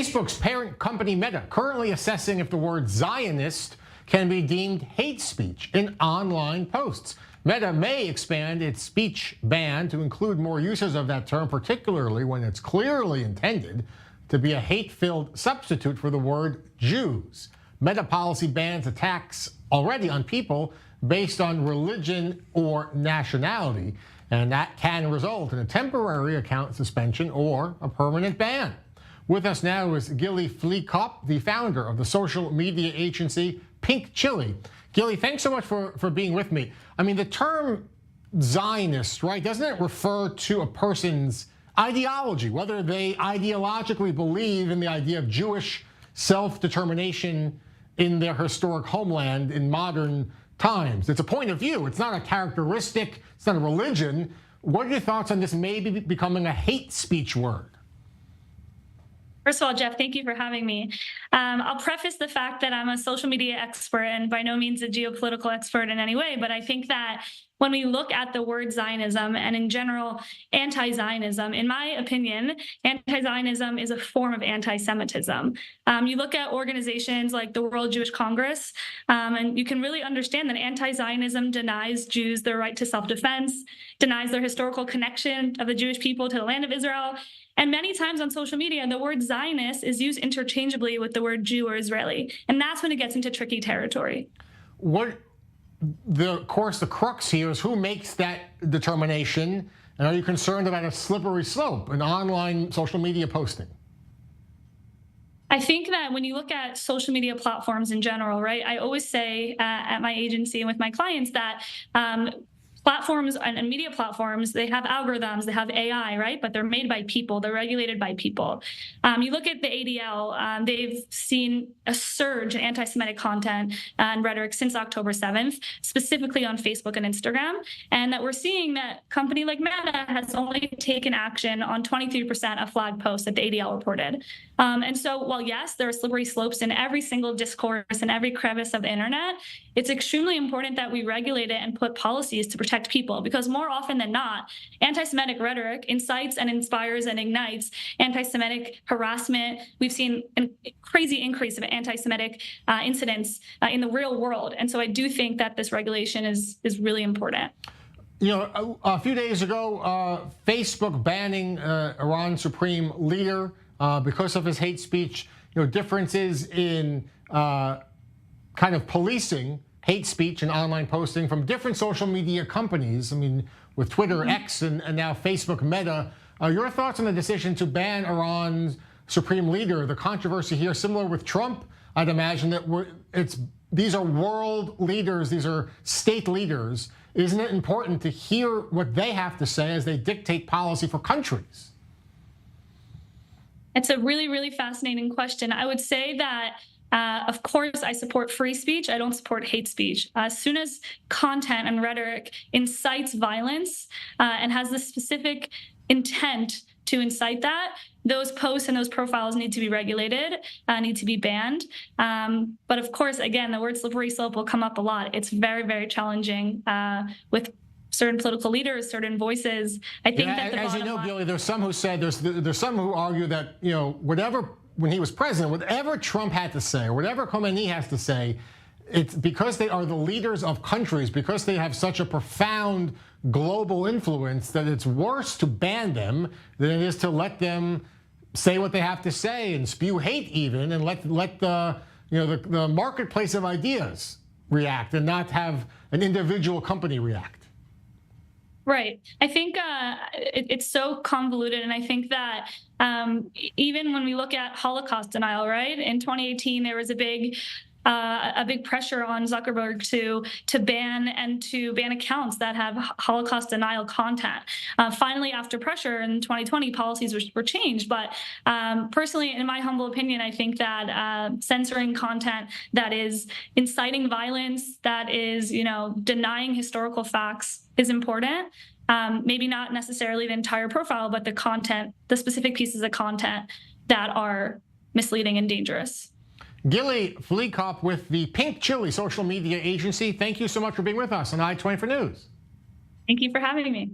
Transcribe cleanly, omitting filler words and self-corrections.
Facebook's parent company Meta currently assessing if the word Zionist can be deemed hate speech in online posts. Meta may expand its speech ban to include more uses of that term, particularly when it's clearly intended to be a hate-filled substitute for the word Jews. Meta policy bans attacks already on people based on religion or nationality, and that can result in a temporary account suspension or a permanent ban. With us now is Gilly Fleekop, the founder of the social media agency Pink Chili. Gilly, thanks so much for being with me. I mean, the term Zionist, right, doesn't it refer to a person's ideology, whether they ideologically believe in the idea of Jewish self-determination in their historic homeland in modern times? It's a point of view. It's not a characteristic. It's not a religion. What are your thoughts on this maybe becoming a hate speech word? First of all, Jeff, thank you for having me. I'll preface the fact that I'm a social media expert and by no means a geopolitical expert in any way, but I think that when we look at the word Zionism and in general anti-Zionism, in my opinion, anti-Zionism is a form of anti-Semitism. You look at organizations like the World Jewish Congress, and you can really understand that anti-Zionism denies Jews their right to self-defense, denies their historical connection of the Jewish people to the land of Israel. And many times on social media, the word Zionist is used interchangeably with the word Jew or Israeli. And that's when it gets into tricky territory. Of course, the crux here is who makes that determination, and are you concerned about a slippery slope in online social media posting? I think that when you look at social media platforms in general, right, I always say at my agency and with my clients that platforms and media platforms, they have algorithms, they have AI, right? But they're made by people, they're regulated by people. You look at the ADL, they've seen a surge in anti-Semitic content and rhetoric since October 7th, specifically on Facebook and Instagram. And that we're seeing that company like Meta has only taken action on 23% of flagged posts that the ADL reported. And so while yes, there are slippery slopes in every single discourse and every crevice of the internet, it's extremely important that we regulate it and put policies to protect people, because more often than not, anti-Semitic rhetoric incites and inspires and ignites anti-Semitic harassment. We've seen a crazy increase of anti-Semitic incidents in the real world. And so I do think that this regulation is really important. You know, a few days ago, Facebook banning Iran's supreme leader because of his hate speech, differences in kind of policing hate speech and online posting from different social media companies. I mean, with Twitter, X, and now Facebook, Meta. Your thoughts on the decision to ban Iran's supreme leader? The controversy here, similar with Trump, I'd imagine that these are world leaders, these are state leaders. Isn't it important to hear what they have to say as they dictate policy for countries? It's a really, really fascinating question. I would say that of course, I support free speech. I don't support hate speech. As soon as content and rhetoric incites violence and has the specific intent to incite that, those posts and those profiles need to be regulated, need to be banned. But of course, again, the word slippery slope will come up a lot. It's very, very challenging with certain political leaders, certain voices. I think that as you know, Gilly, there's some who said there's some who argue that when he was president, whatever Trump had to say, or whatever Khomeini has to say, it's because they are the leaders of countries, because they have such a profound global influence, that it's worse to ban them than it is to let them say what they have to say and spew hate even, and let the marketplace of ideas react and not have an individual company react. Right. I think it's so convoluted. And I think that even when we look at Holocaust denial, right, in 2018, there was a big pressure on Zuckerberg to ban accounts that have Holocaust denial content. Finally, after pressure in 2020, policies were changed. But personally, in my humble opinion, I think that censoring content that is inciting violence, that is, denying historical facts is important. Maybe not necessarily the entire profile, but the content, the specific pieces of content that are misleading and dangerous. Gilly Fleekop with the Pink Chili social media agency. Thank you so much for being with us on I-24 News. Thank you for having me.